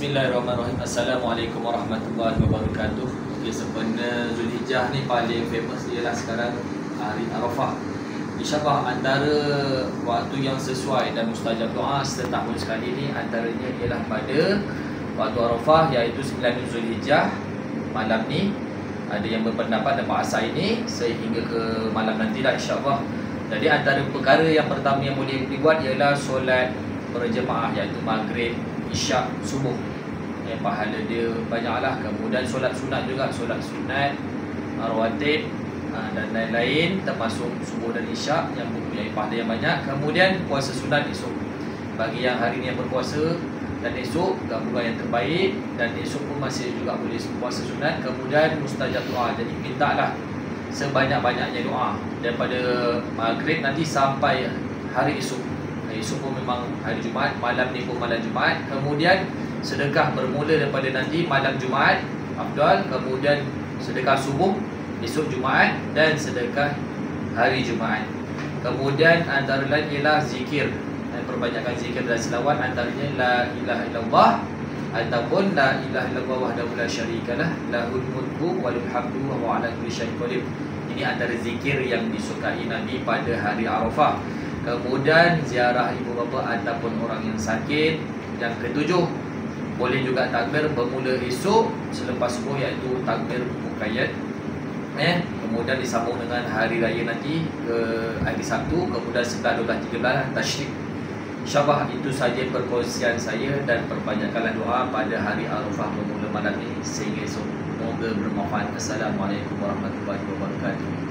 Bismillahirrahmanirrahim. Assalamualaikum warahmatullahi wabarakatuh. Okay, sempena Zulhijjah ni paling famous ialah sekarang hari Arafah. InsyaAllah antara waktu yang sesuai dan mustajab doa setahun sekali ni antaranya ialah pada waktu Arafah, iaitu 9 Zulhijjah malam ni. Ada yang berpendapat dapat asar ini sehingga ke malam nantilah insyaAllah. Jadi antara perkara yang pertama yang boleh dibuat ialah solat berjemaah, iaitu maghrib, isyak, subuh. Pahala dia banyaklah. Kemudian solat sunat juga, solat sunat, rawatib dan lain-lain, termasuk subuh dan isyak yang mempunyai pahala yang banyak. Kemudian puasa sunat esok, bagi yang hari ni yang berpuasa, dan esok gabungan yang terbaik, dan esok pun masih juga boleh puasa sunat. Kemudian mustajab doa, jadi mintalah sebanyak-banyaknya doa daripada maghrib nanti sampai hari esok. Esok pun memang hari Jumaat, malam ni pun malam Jumaat. Kemudian sedekah bermula daripada nanti malam Jumaat afdal, kemudian sedekah subuh esok Jumaat, dan sedekah hari Jumaat. Kemudian antara lain ialah zikir, perbanyakkan zikir dan selawat, antaranya la ilaha illallah ataupun la ilaha illallah wahdahu la syarikalah lahul mulku walil hamdu wa huwa ala kulli syai'in qadir. Ini antara zikir yang disukai Nabi pada hari Arafah. Kemudian ziarah ibu bapa ataupun orang yang sakit. Yang ketujuh, boleh juga takbir bermula esok selepas subuh, iaitu takbir muqayyad. Kemudian disambung dengan hari raya nanti ke hari Sabtu, kemudian 11, 12, 13 tasyrik. InsyaAllah itu saja perkongsian saya, dan perbanyakkanlah doa pada hari Arafah bermula malam ini sehingga esok. Semoga bermanfaat. Assalamualaikum warahmatullahi wabarakatuh.